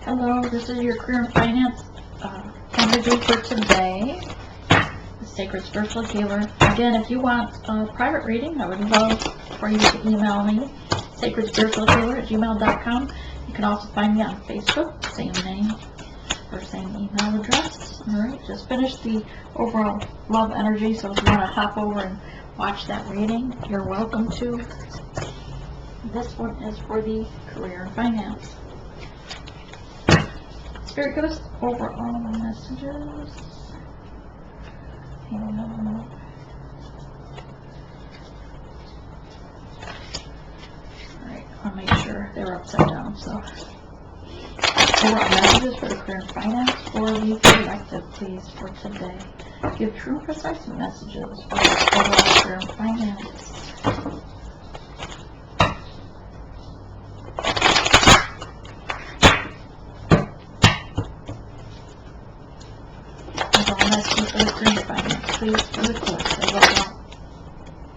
Hello, this is your career and finance energy for today. The Sacred Spiritual Healer. Again, if you want a private reading, I would love for you to email me, sacredspiritualhealer@gmail.com. You can also find me on Facebook, same name or same email address. Alright, just finished the overall love energy, so if you want to hop over and watch that reading, you're welcome to. This one is for the career and finance. Spirit, give us overall messages. Hang on. Alright, I'll make sure they're upside down. So, overall messages for the career and finance for the collective, please, for today. Give true and precise messages for the overall career and finance. For the career and finance, please, for the collective, overall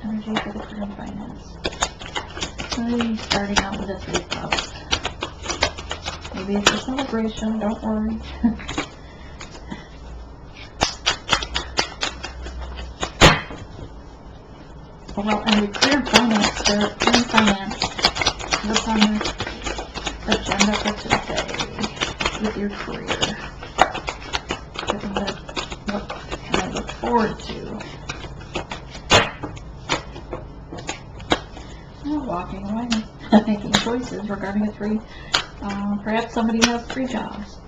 energy for the career and finance. I'm starting out with a 3 cups. Maybe it's a celebration, don't worry. Overall energy, career and finance, spirit, career and finance. What's on the agenda for today with your career? What can I look forward to? Walking away, making choices regarding a 3. Perhaps somebody has 3 jobs.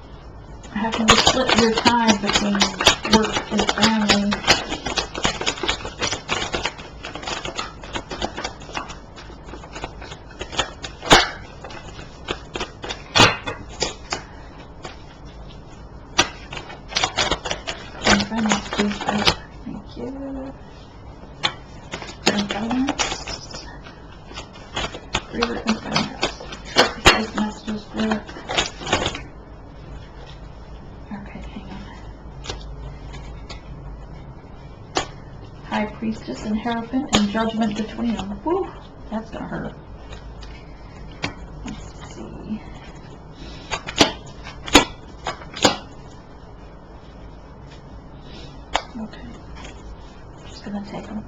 Having to split your time between work and family. Thank you. Finance. Career and finance. Precise messages for it. Okay, hang on. High Priestess and Hierophant and Judgment between them. Whew, that's gonna hurt. Let's see. Okay, just gonna take them.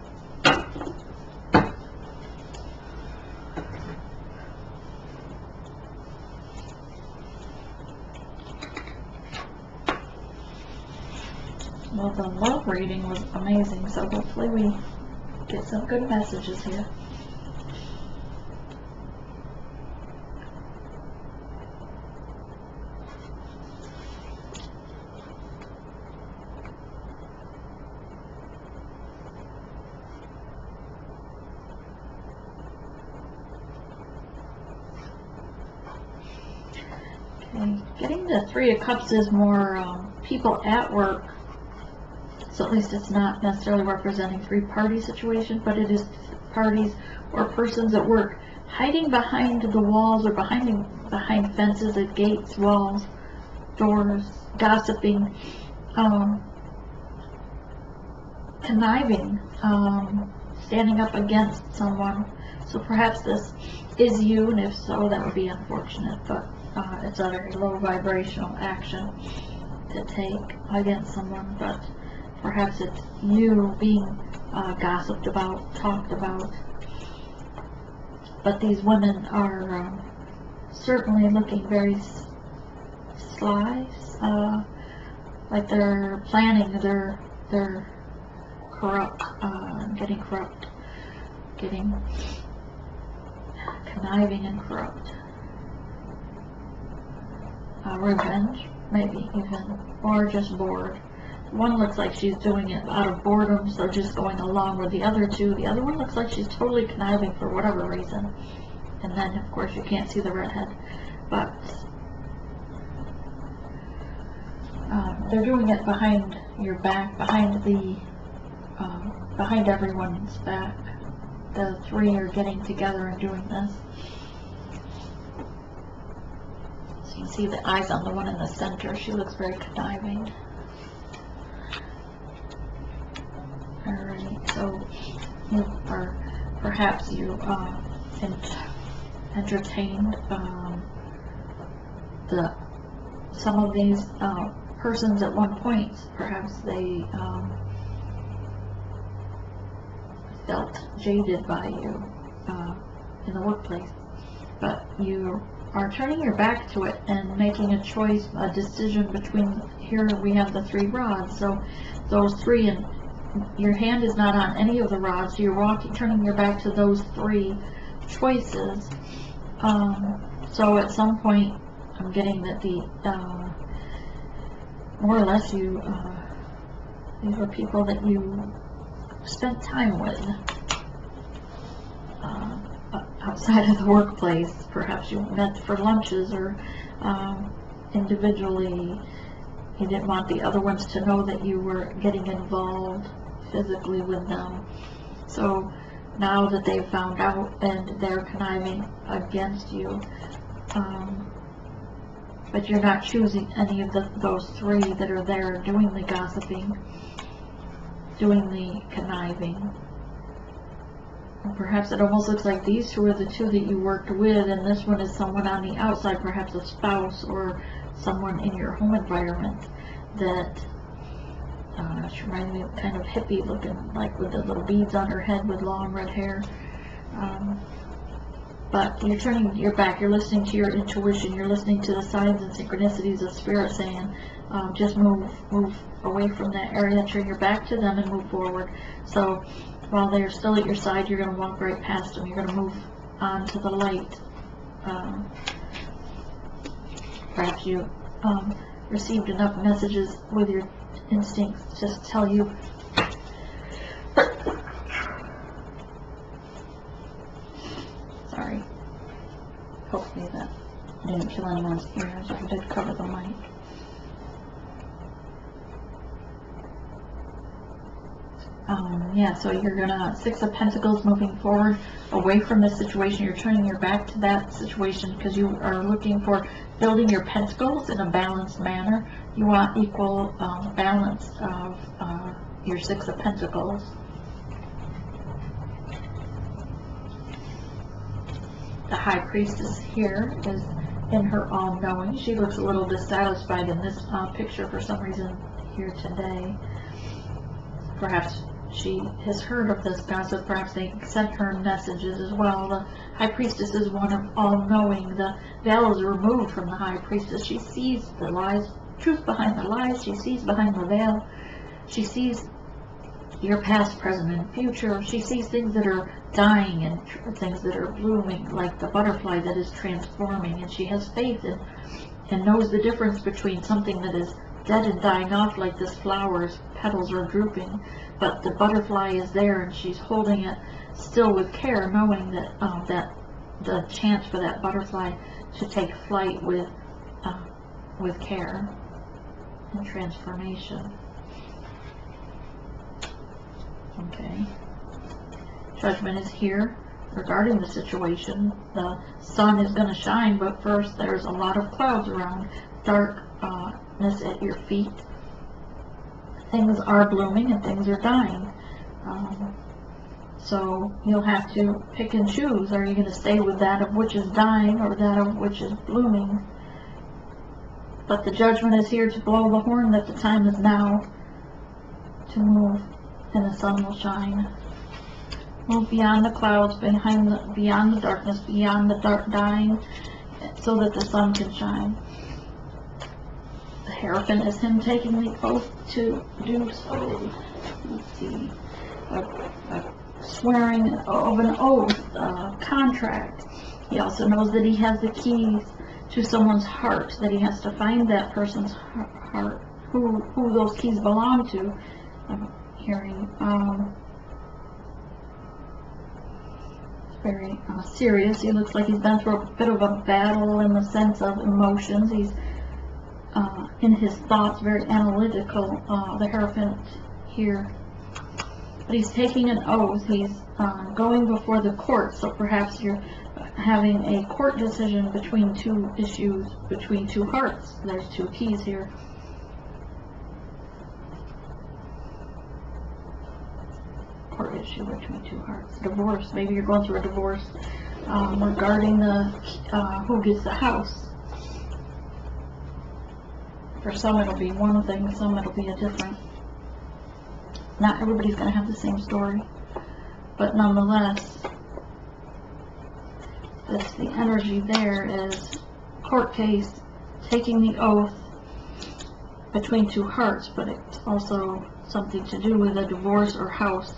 Well, the love reading was amazing, so hopefully we get some good messages here. Okay, getting the 3 of Cups is more people at work. So at least it's not necessarily representing 3-party situation, but it is parties or persons at work hiding behind the walls or behind fences at gates, walls, doors, gossiping, conniving, standing up against someone. So perhaps this is you, and if so, that would be unfortunate, but it's a very low vibrational action to take against someone, but perhaps it's you being gossiped about, talked about. But these women are certainly looking very sly, like they're planning, they're corrupt, getting corrupt, getting conniving and corrupt. Revenge, maybe even, or just bored. One looks like she's doing it out of boredom, so just going along with the other 2. The other one looks like she's totally conniving for whatever reason. And then, of course, you can't see the redhead. But they're doing it behind your back, behind everyone's back. The 3 are getting together and doing this. So you can see the eyes on the one in the center. She looks very conniving. Alright, so or perhaps you entertained the some of these persons at one point, perhaps they felt jaded by you in the workplace, but you are turning your back to it and making a choice, a decision between, here we have the 3 rods, so those 3, and your hand is not on any of the rods, so you're turning your back to those 3 choices. So at some point, I'm getting that more or less these were people that you spent time with outside of the workplace. Perhaps you met for lunches, or individually. You didn't want the other ones to know that you were getting involved physically with them. So now that they've found out and they're conniving against you, but you're not choosing any of those 3 that are there doing the gossiping, doing the conniving. And perhaps it almost looks like these 2 are the 2 that you worked with, and this one is someone on the outside, perhaps a spouse or someone in your home environment that she reminds me of kind of hippie looking, like with the little beads on her head with long red hair. But you're turning your back, you're listening to your intuition, you're listening to the signs and synchronicities of Spirit saying, just move away from that area, turn your back to them and move forward. So while they're still at your side, you're going to walk right past them, you're going to move on to the light. Perhaps you received enough messages with your instincts to just tell you sorry, hopefully that didn't kill anyone's ears. I did cover the mic. Yeah, so you're gonna 6 of Pentacles, moving forward away from this situation. You're turning your back to that situation because you are looking for building your pentacles in a balanced manner. You want equal balance of your 6 of Pentacles. The High Priestess here is in her all-knowing. She looks a little dissatisfied in this picture for some reason here today. Perhaps she has heard of this gossip, perhaps they sent her messages as well. The High Priestess is one of all-knowing. The veil is removed from the High Priestess. She sees the lies, truth behind the lies. She sees behind the veil. She sees your past, present, and future. She sees things that are dying and things that are blooming, like the butterfly that is transforming. And she has faith and knows the difference between something that is dead and dying off, like this flower's petals are drooping, but the butterfly is there and she's holding it still with care, knowing that that the chance for that butterfly to take flight with care and transformation. Okay. Judgment is here regarding the situation. The sun is going to shine, but first there's a lot of clouds around, darkness at your feet. Things are blooming and things are dying. So you'll have to pick and choose. Are you going to stay with that of which is dying or that of which is blooming? But the judgment is here to blow the horn that the time is now to move, and the sun will shine. Move beyond the clouds, beyond the darkness, beyond the dying, so that the sun can shine. The Hierophant is him taking the oath to do so. Let's see. A swearing of an oath, a contract. He also knows that he has the keys to someone's heart, that he has to find that person's heart, who those keys belong to. I'm hearing very serious. He looks like he's been through a bit of a battle in the sense of emotions. He's in his thoughts very analytical, the Hierophant here. But he's taking an oath. He's going before the court, so perhaps you're having a court decision between two issues, between two hearts. There's two keys here. Court issue between two hearts. Divorce. Maybe you're going through a divorce regarding the who gets the house. For some it'll be one thing, some it'll be a different. Not everybody's going to have the same story, but nonetheless, the energy there is court case, taking the oath between two hearts, but it's also something to do with a divorce or house.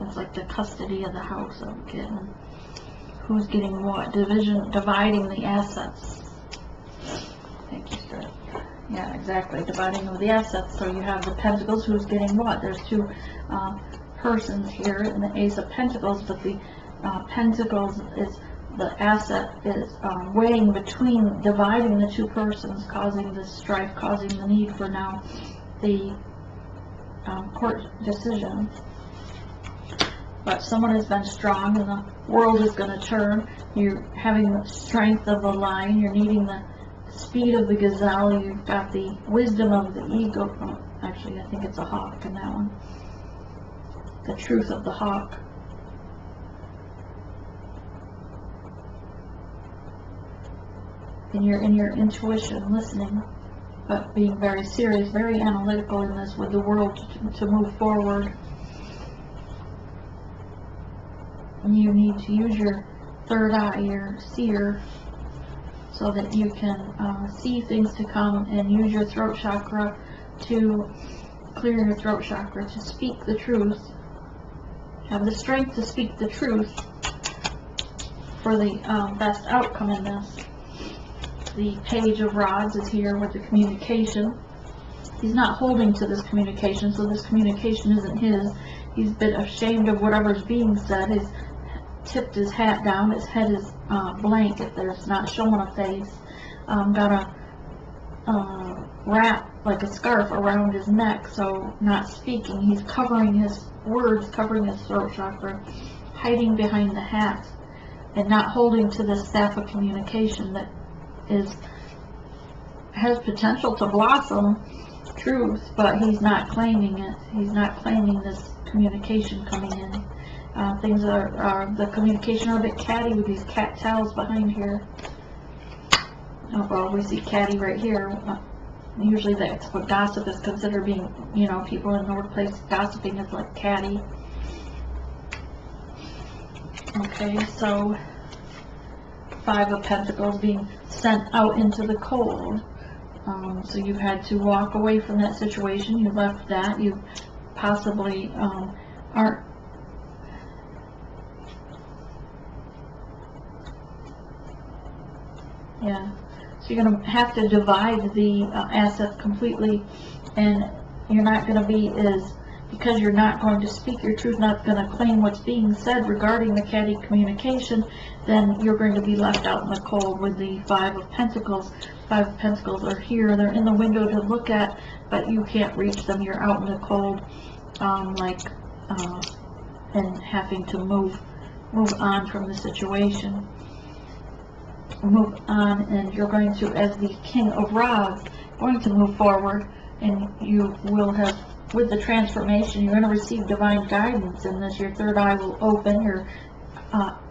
It's like the custody of the house of getting, who's getting what, dividing the assets. Thank you, Spirit. Yeah, exactly, dividing of the assets. So you have the Pentacles, who's getting what? There's two persons here in the Ace of Pentacles, but the Pentacles is the asset is weighing between, dividing the two persons, causing the strife, causing the need for now the court decision. But someone has been strong and the world is going to turn. You're having the strength of the lion, you're needing the speed of the gazelle, you've got the wisdom of the eagle. Oh, actually, I think it's a hawk in that one. The truth of the hawk. And you're in your intuition, listening, but being very serious, very analytical in this with the world to move forward. And you need to use your third eye, your seer, so that you can see things to come, and use your throat chakra to clear your throat chakra, to speak the truth. Have the strength to speak the truth for the best outcome in this. The Page of Rods is here with the communication. He's not holding to this communication, so this communication isn't his. He's a bit ashamed of whatever's being said. He's tipped his hat down. His head is blank, if there's not showing a face. Got a wrap, like a scarf, around his neck, so not speaking. He's covering his words, covering his throat chakra, hiding behind the hat, and not holding to this staff of communication that has potential to blossom truth, but he's not claiming it. He's not claiming this communication coming in. Things are the communication are a bit catty with these cat tails behind here. Oh, well, we see catty right here. Usually that's what gossip is considered, being, you know, people in the workplace gossiping is like catty. Okay, so Five of Pentacles being sent out into the cold. So you had to walk away from that situation. You left that. You possibly aren't. Yeah. So you're going to have to divide the assets completely, and you're not going to be because you're not going to speak your truth, not going to claim what's being said regarding the catty communication, then you're going to be left out in the cold with the Five of Pentacles. Five of Pentacles are here. They're in the window to look at, but you can't reach them. You're out in the cold, and having to move on from the situation. Move on, and you're going to, as the King of Rods, going to move forward, and you will have, with the transformation, you're going to receive divine guidance in this. Your third eye will open, your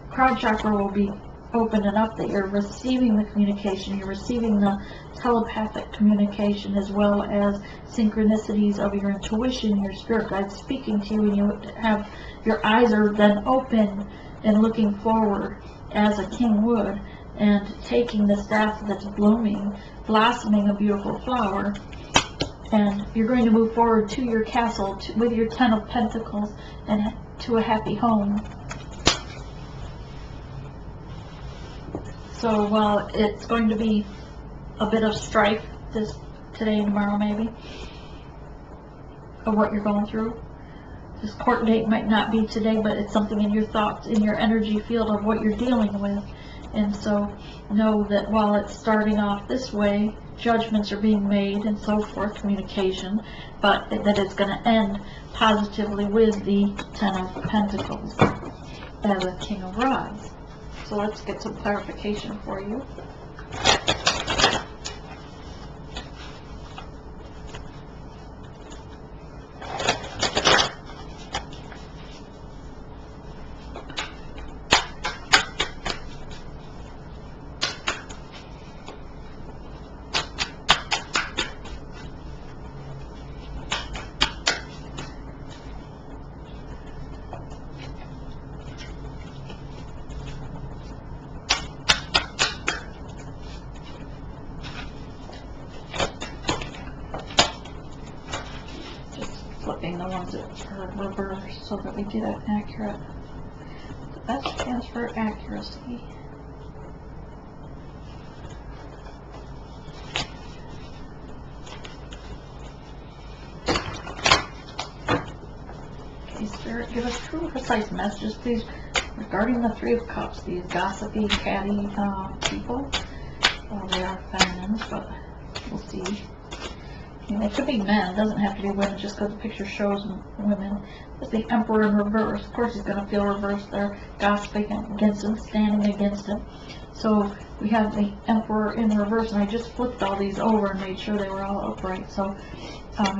crown chakra will be open enough that you're receiving the communication, you're receiving the telepathic communication, as well as synchronicities of your intuition, your spirit guides speaking to you, and you have, your eyes are then open and looking forward as a king would, and taking the staff that's blooming, blossoming a beautiful flower, and you're going to move forward to your castle with your Ten of Pentacles and to a happy home. So while it's going to be a bit of strife today and tomorrow, maybe, of what you're going through, this court date might not be today, but it's something in your thoughts, in your energy field of what you're dealing with. And so know that while it's starting off this way, judgments are being made and so forth, communication, but that it's going to end positively with the Ten of Pentacles as a King of Rods. So let's get some clarification for you. ones that are reversed so that we get it accurate. The best chance for accuracy. Okay, Spirit, give us true and precise messages, please, regarding the Three of Cups, these gossipy, catty people. Well, they are feminines, but we'll see. I mean, it could be men, it doesn't have to be women, just because the picture shows women. It's the Emperor in reverse. Of course he's going to feel reversed. They're gossiping against him, standing against him. So we have the Emperor in reverse, and I just flipped all these over and made sure they were all upright. So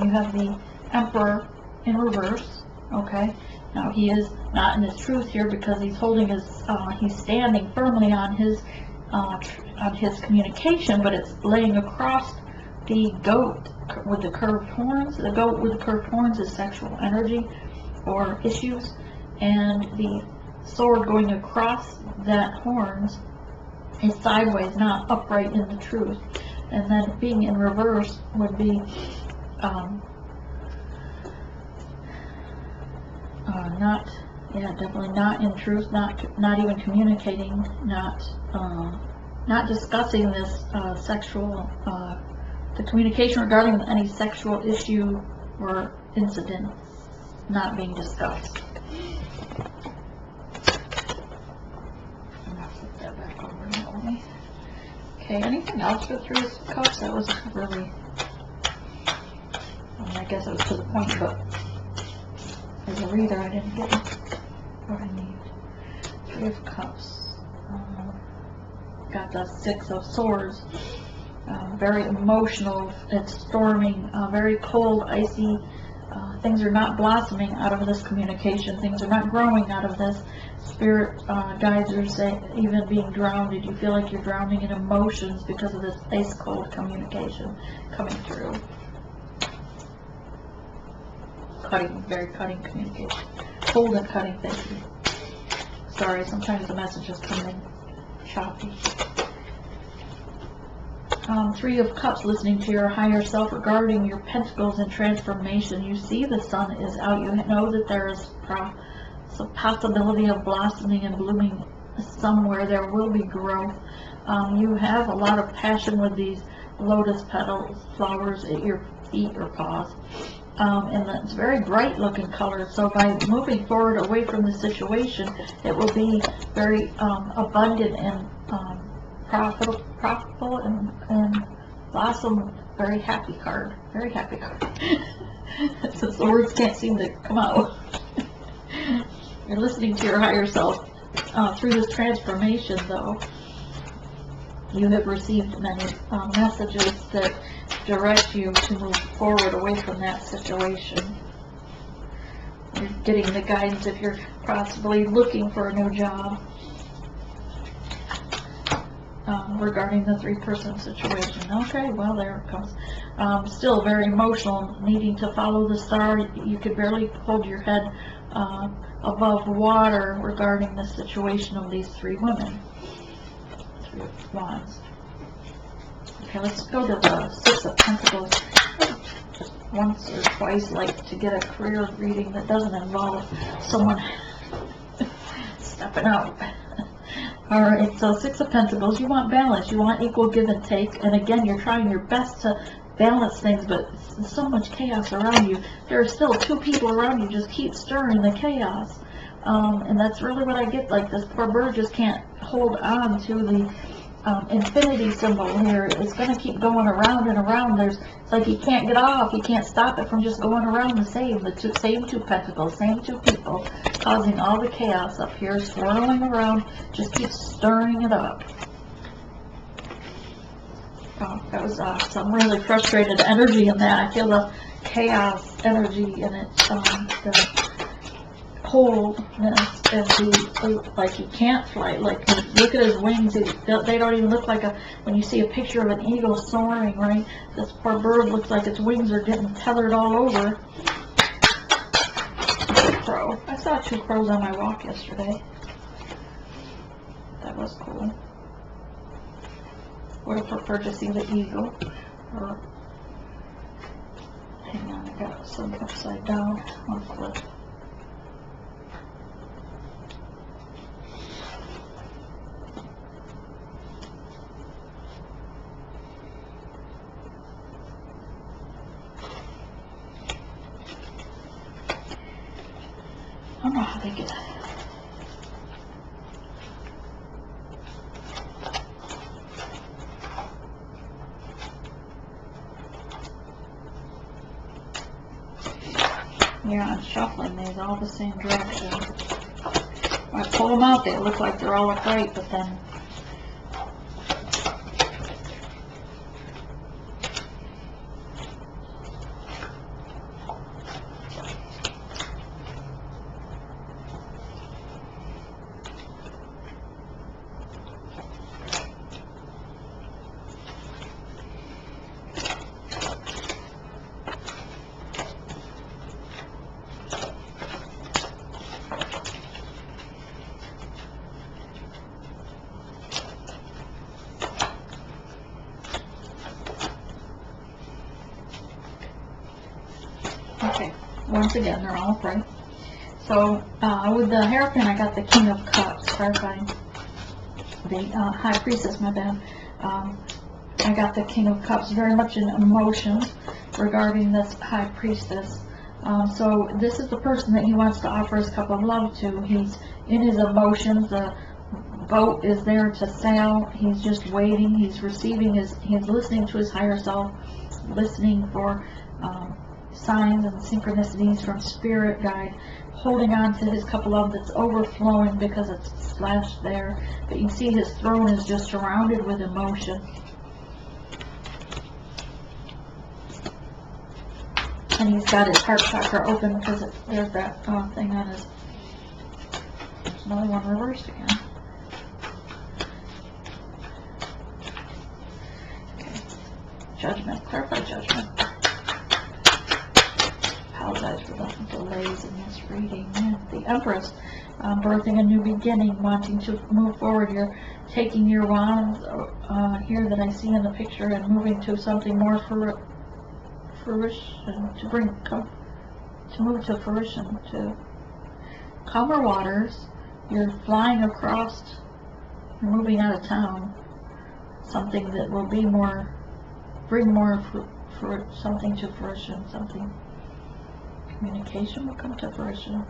you have the Emperor in reverse, okay? Now he is not in his truth here because he's holding his, he's standing firmly on his communication, but it's laying across the goat with the curved horns. The goat with the curved horns is sexual energy or issues, and the sword going across that horns is sideways, not upright in the truth. And then being in reverse would be definitely not in truth, not even communicating, not discussing this sexual, the communication regarding any sexual issue or incident not being discussed. That back over now. Okay, anything else for Three of Cups? That was really, I guess it was to the point, but as a reader, I didn't get what I need. Three of Cups. Got the Six of Swords. Very emotional. It's storming. Very cold, icy. Things are not blossoming out of this communication. Things are not growing out of this. Spirit guides are saying, even being drowned, you feel like you're drowning in emotions because of this ice cold communication coming through. Very cutting communication. Cold and cutting, thank you. Sorry, sometimes the messages come in choppy. Three of Cups, listening to your higher self regarding your pentacles and transformation. You see the sun is out. You know that there is a possibility of blossoming and blooming somewhere. There will be growth. You have a lot of passion with these lotus petals, flowers at your feet or paws. And it's very bright looking color, so by moving forward away from the situation, it will be very abundant and profitable and blossom. Very happy card. Very happy card. Since the words can't seem to come out. You're listening to your higher self. Through this transformation, though, you have received many messages that direct you to move forward away from that situation. You're getting the guidance if you're possibly looking for a new job regarding the three-person situation. Okay, well, there it comes. Still very emotional, needing to follow the star. You could barely hold your head above water regarding the situation of these three women. Three of Wands. Okay, let's go to the Six of Pentacles. Just once or twice, like to get a career reading that doesn't involve someone stepping out. Alright, so Six of Pentacles, you want balance, you want equal give and take, and again, you're trying your best to balance things, but there's so much chaos around you. There are still two people around you, just keep stirring the chaos. And that's really what I get, like this poor bird just can't hold on to the infinity symbol here. It's going to keep going around and around. It's like he can't get off. He can't stop it from just going around the same two pentacles, same two people, causing all the chaos up here, swirling around, just keep stirring it up. Oh, that was some really frustrated energy in that. I feel the chaos energy in it, the coldness, and like he can't fly. Like, look at his wings. They don't even look like when you see a picture of an eagle soaring, right? This poor bird looks like its wings are getting tethered all over. Crow. I saw two crows on my walk yesterday. That was cool. Would have preferred to see the eagle. Or, hang on. got some upside down on flip. I don't know how they get it. Yeah, I'm shuffling these all the same direction. When I pull them out, they look like they're all upright, but then okay, once again, they're all upright. So, with the hairpin, I got the King of Cups, clarifying. The High Priestess, my bad. I got the King of Cups, very much in emotions regarding this High Priestess. So, this is the person that he wants to offer his cup of love to. He's in his emotions. The boat is there to sail. He's just waiting. He's receiving he's listening to his higher self, listening for signs and synchronicities from spirit guide, holding on to his cup of love that's overflowing because it's splashed there. But you see his throne is just surrounded with emotion. And he's got his heart chakra open because there's that thing on his... There's another one reversed again. Okay. Judgment. Clarify judgment. Apologize for the delays in this reading. The Empress, birthing a new beginning, wanting to move forward. You're taking your wands here that I see in the picture and moving to something more fruition, to move to fruition, to calmer waters. You're flying across, you're moving out of town, something that will be more, bring more something to fruition, something. Communication will come to fruition.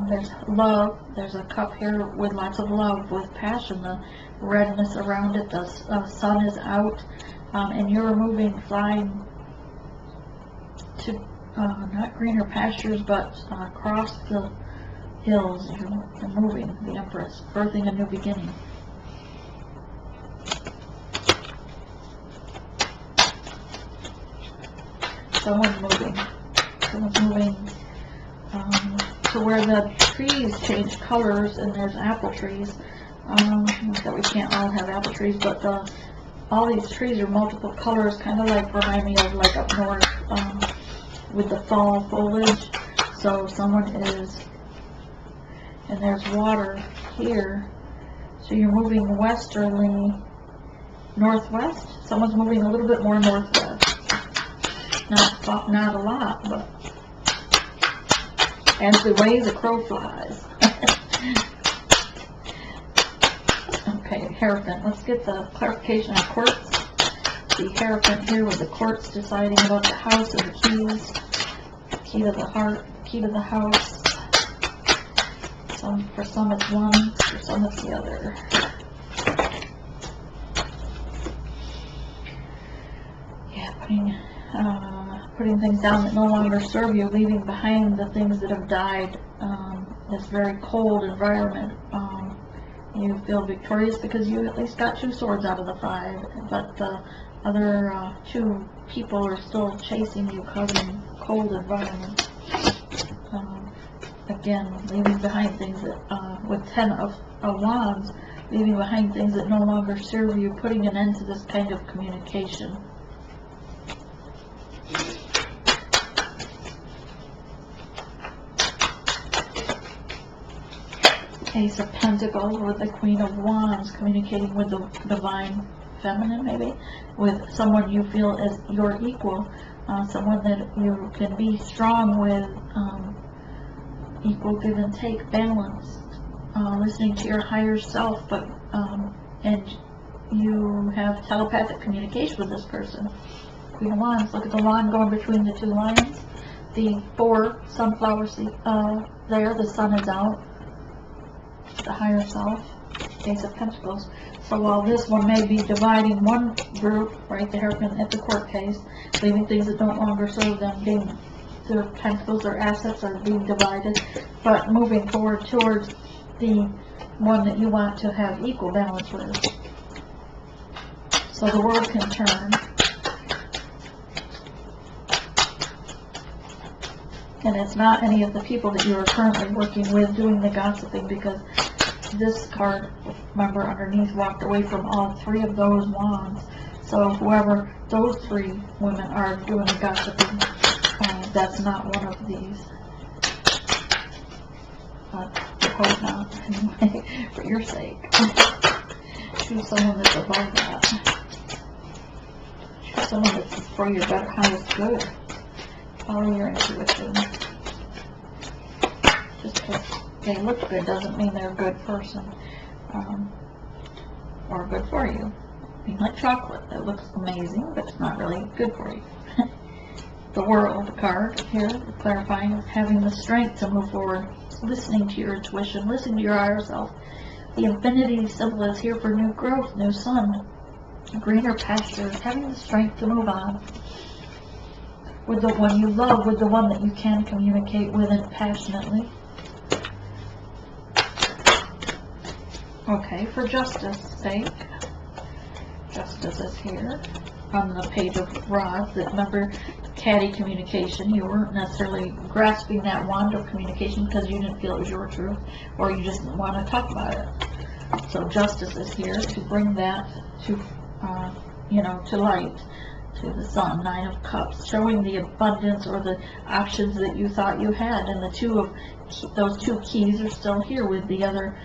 There's love. There's a cup here with lots of love, with passion, the redness around it. The sun is out, and you're moving, flying to not greener pastures, but across the hills. You're moving, the Empress, birthing a new beginning. Someone's moving. Someone's moving to where the trees change colors, and there's apple trees. Not that we can't all have apple trees, but all these trees are multiple colors, kind of like remind me of like up north with the fall foliage. So someone is, and there's water here. So you're moving westerly, northwest. Someone's moving a little bit more northwest. Not a lot, but as the way the crow flies. Okay, Hierophant. Let's get the clarification on quartz. The Hierophant here with the quartz deciding about the house and the keys. Key to the heart, key to the house. For some it's one, for some it's the other. Yeah, putting things down that no longer serve you, leaving behind the things that have died. This very cold environment. You feel victorious because you at least got 2 swords out of the 5, but the other 2 people are still chasing you, causing cold environment. Again, leaving behind things that, with 10 of Wands, leaving behind things that no longer serve you, putting an end to this kind of communication. Ace of Pentacles with the Queen of Wands, communicating with the divine feminine, maybe, with someone you feel as your equal, someone that you can be strong with, equal give and take, balanced, listening to your higher self, but and you have telepathic communication with this person. Queen of Wands, look at the wand going between the two lions. The 4 sunflowers there, the sun is out, the higher self, Ace of Pentacles. So while this one may be dividing one group right there at the court case, leaving things that don't longer serve them, being their pentacles or assets are being divided, but moving forward towards the one that you want to have equal balance with. So the world can turn. And it's not any of the people that you are currently working with doing the gossiping, because this card, remember, underneath walked away from all 3 of those wands. So whoever those 3 women are doing the gossiping, that's not one of these. I hope not, anyway, for your sake. Choose someone that's above that. Choose someone that's for your better, highest good. Follow your intuition. Just because they look good doesn't mean they're a good person, or good for you. I mean, like chocolate, that looks amazing, but it's not really good for you. The World card here, clarifying, having the strength to move forward, listening to your intuition, listening to your higher self. The infinity symbol is here for new growth, new sun, greener pastures, having the strength to move on with the one you love, with the one that you can communicate with it passionately. Okay, for justice sake, justice is here on the Page of Rods. That, remember, catty communication, you weren't necessarily grasping that wand of communication because you didn't feel it was your truth, or you just didn't want to talk about it. So justice is here to bring that to, to light, to the sun. 9 of Cups, showing the abundance or the options that you thought you had, and those 2 keys are still here with the other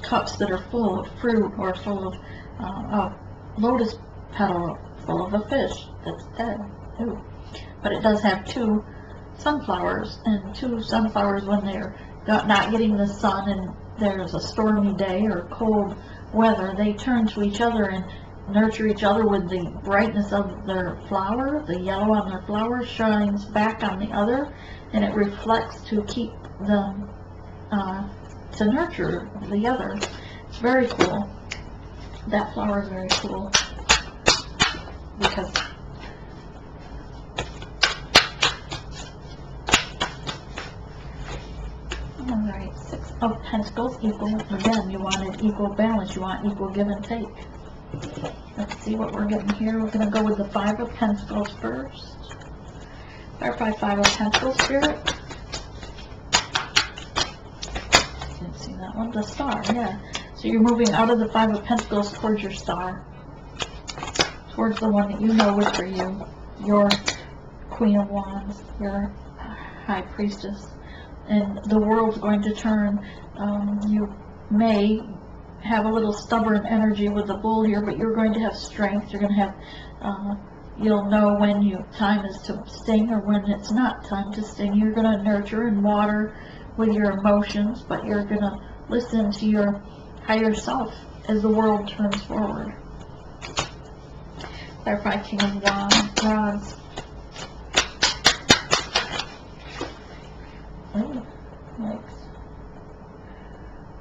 cups that are full of fruit, or full of a lotus petal, full of a fish that's dead. Ooh. But it does have 2 sunflowers, and 2 sunflowers, when they're not getting the sun and there's a stormy day or cold weather, they turn to each other and nurture each other with the brightness of their flower. The yellow on their flower shines back on the other, and it reflects to keep them to nurture the other. It's very cool. That flower is very cool, because alright, 6 of Pentacles, equal. Again, you wanted equal balance, you want equal give and take. Let's see what we're getting here. We're going to go with the 5 of Pentacles first. Clarify 5 of Pentacles, Spirit. Didn't see that one. The star, yeah. So you're moving out of the 5 of Pentacles towards your star. Towards the one that you know is for you. Your Queen of Wands, your High Priestess. And the world's going to turn. You may have a little stubborn energy with the Bull here, but you're going to have strength. You're going to have, you'll know when time is to sting or when it's not time to sting. You're going to nurture and water with your emotions, but you're going to listen to your higher self as the world turns forward. Clarify King of Wands. Oh, yikes.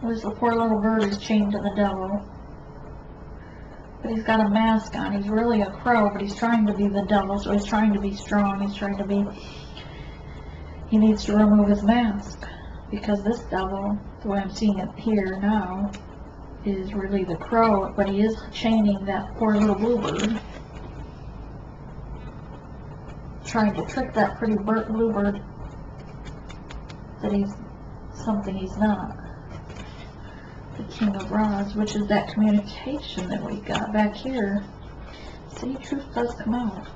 There's the poor little bird who's chained to the devil. But he's got a mask on. He's really a crow, but he's trying to be the devil, so he's trying to be strong. He needs to remove his mask. Because this devil, the way I'm seeing it here now, is really the crow, but he is chaining that poor little bluebird. Trying to trick that pretty bluebird that he's something he's not. The King of Rods, which is that communication that we got back here. See, truth does come out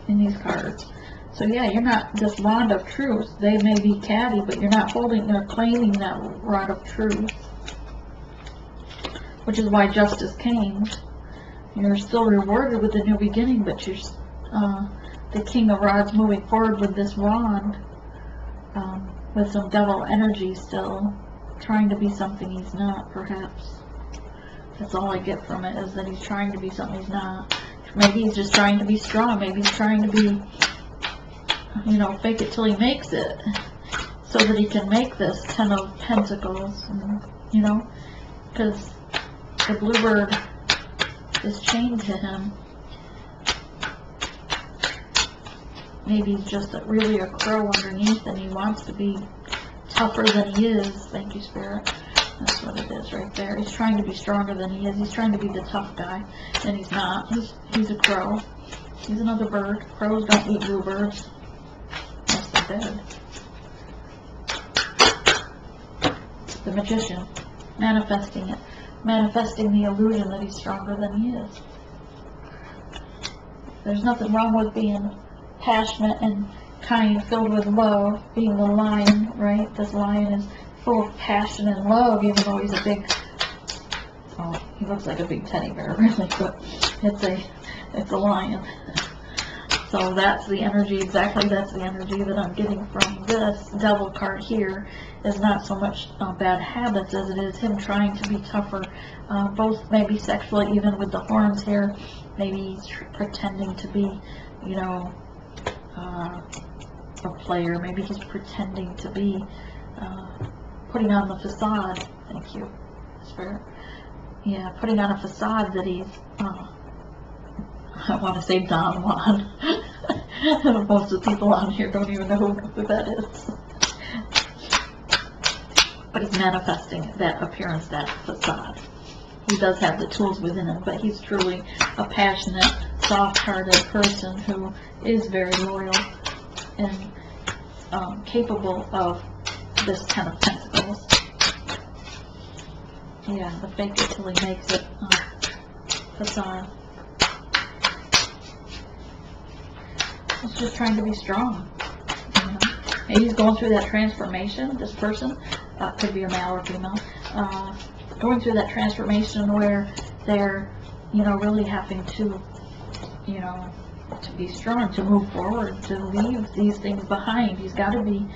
in these cards. So yeah, you're not this wand of truth. They may be catty, but you're not holding or claiming that rod of truth. Which is why justice came. You're still rewarded with the new beginning, but you're, the King of Rods moving forward with this wand, with some devil energy still, trying to be something he's not, perhaps. That's all I get from it, is that he's trying to be something he's not. Maybe he's just trying to be strong. Maybe he's trying to be, you know, fake it till he makes it, so that he can make this 10 of Pentacles, and, you know, because the bluebird is chained to him. Maybe he's just really a crow underneath, and he wants to be tougher than he is. Thank you, Spirit. That's what it is right there. He's trying to be stronger than he is. He's trying to be the tough guy, and he's not. He's a crow. He's another bird. Crows don't eat bluebirds. Unless they're dead. The Magician. Manifesting it. Manifesting the illusion that he's stronger than he is. There's nothing wrong with being passionate and kind, filled with love, being the lion, right? This lion is full of passion and love, even though he's a big, oh, he looks like a big teddy bear, really, but it's a lion. So that's the energy, exactly that's the energy that I'm getting from this devil card here, is not so much bad habits as it is him trying to be tougher, both maybe sexually, even with the horns here. Maybe he's pretending to be, you know, a player. Maybe he's pretending to be, putting on the facade. Thank you, Spirit. Yeah, putting on a facade that he's, I want to say Don Juan. Most of the people on here don't even know who that is. But he's manifesting that appearance, that facade. He does have the tools within him, but he's truly a passionate, soft-hearted person who is very loyal and capable of this 10 of Pentacles. Yeah, the fake it till he makes it facade. He's just trying to be strong. You know? Maybe he's going through that transformation, this person. Could be a male or female. Going through that transformation where they're, you know, really having to, you know, to be strong, to move forward, to leave these things behind. He's got to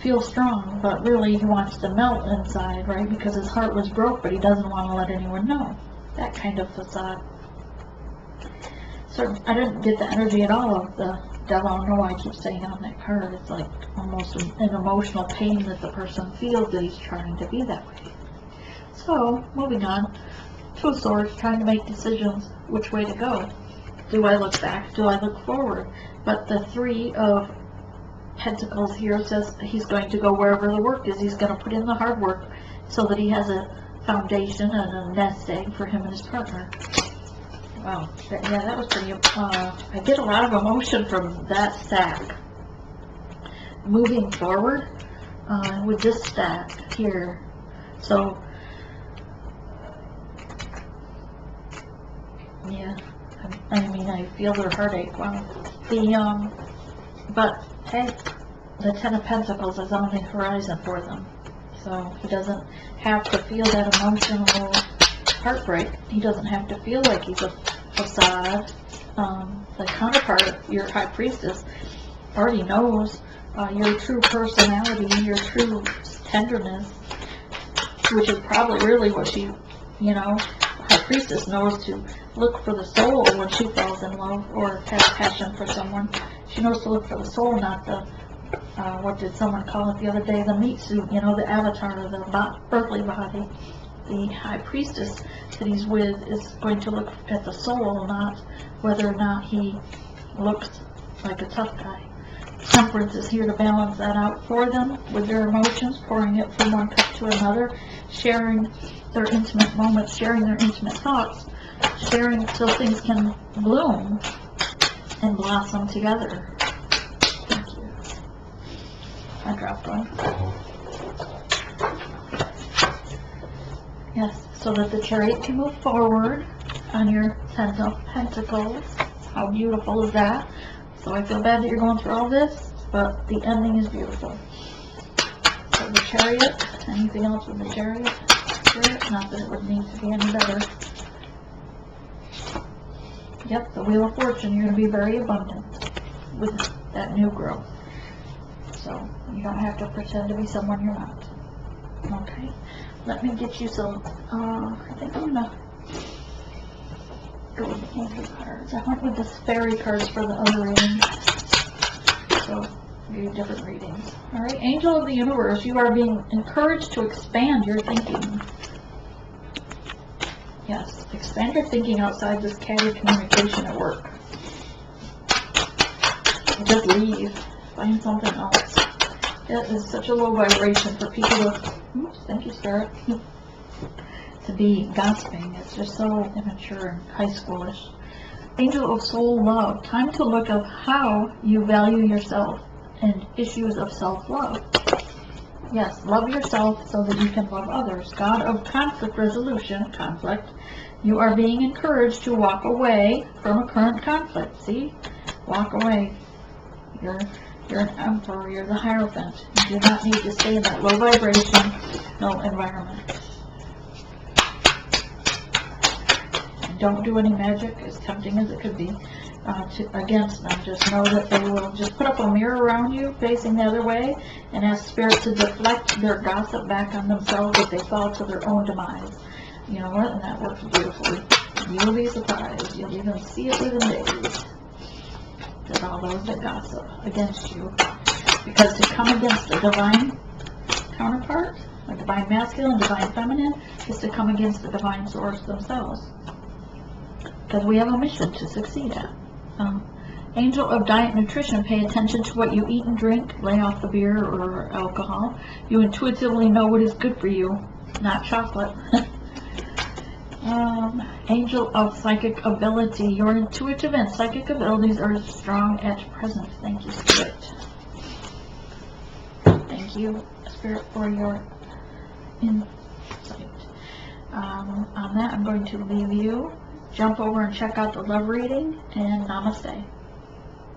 feel strong, but really he wants to melt inside, right? Because his heart was broke, but he doesn't want to let anyone know. That kind of facade. So I didn't get the energy at all of the devil. I don't know why I keep saying on that card. It's like almost an emotional pain that the person feels that he's trying to be that way. So, moving on. Two of Swords, trying to make decisions which way to go. Do I look back? Do I look forward? But the 3 of Pentacles here says he's going to go wherever the work is. He's going to put in the hard work so that he has a foundation and a nest egg for him and his partner. Wow. Yeah, that was pretty, I get a lot of emotion from that stack. Moving forward with this stack here. So, yeah, I mean, I feel their heartache. Wow. But, hey, the 10 of Pentacles is on the horizon for them. So, he doesn't have to feel that emotional heartbreak. He doesn't have to feel like he's a facade. The counterpart, your High Priestess, already knows your true personality, your true tenderness, which is probably really what she, you know, High Priestess knows to look for the soul when she falls in love or has passion for someone. She knows to look for the soul, not the, what did someone call it the other day, the meat suit, you know, the avatar, the earthly body. The High Priestess that he's with is going to look at the soul, not whether or not he looks like a tough guy. Temperance is here to balance that out for them with their emotions, pouring it from one cup to another, sharing their intimate moments, sharing their intimate thoughts, sharing so things can bloom and blossom together. Thank you. I dropped one. Yes, so that the Chariot can move forward on your 10 of Pentacles. How beautiful is that? So I feel bad that you're going through all this, but the ending is beautiful. So the Chariot, anything else with the Chariot? Not that it would need to be any better. Yep, the Wheel of Fortune, you're going to be very abundant. with that new growth. So you don't have to pretend to be someone you're not. Okay, let me get you some, I think I'm gonna go with the angel cards. I went with the fairy cards for the other reading. So, I'll give you different readings. Alright, angel of the universe, you are being encouraged to expand your thinking. Yes, expand your thinking outside this catty communication at work. Just leave. Find something else. That is such a low vibration for people to, oops, thank you, Spirit, to be gossiping. It's just so immature and high schoolish. Angel of soul love. Time to look at how you value yourself and issues of self-love. Yes, love yourself so that you can love others. God of conflict resolution, conflict. You are being encouraged to walk away from a current conflict. See? Walk away. You're an emperor. You're the Hierophant. You do not need to stay in that low vibration, no environment. And don't do any magic, as tempting as it could be, against them. Just know that they will just put up a mirror around you, facing the other way, and ask Spirit to deflect their gossip back on themselves if they fall to their own demise. You know what? And that works beautifully. You'll be surprised. You'll even see it within days. That all those that gossip against you. Because to come against the divine counterpart, a divine masculine, divine feminine, is to come against the divine source themselves. Because we have a mission to succeed at. Angel of diet nutrition, pay attention to what you eat and drink. Lay off the beer or alcohol. You intuitively know what is good for you, not chocolate. Angel of psychic ability. Your intuitive and psychic abilities are strong at present. Thank you, Spirit. Thank you, Spirit, for your insight. On that, I'm going to leave you. Jump over and check out the love reading, and namaste.